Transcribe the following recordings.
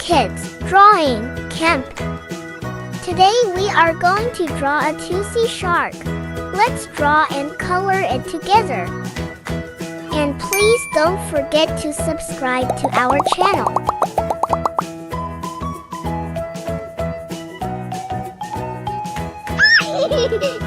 Kids Drawing Camp. Today we are going to draw a toothy shark. Let's draw and color it together. And please don't forget to subscribe to our channel. Oh my goodness.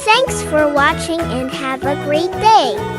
Thanks for watching and have a great day.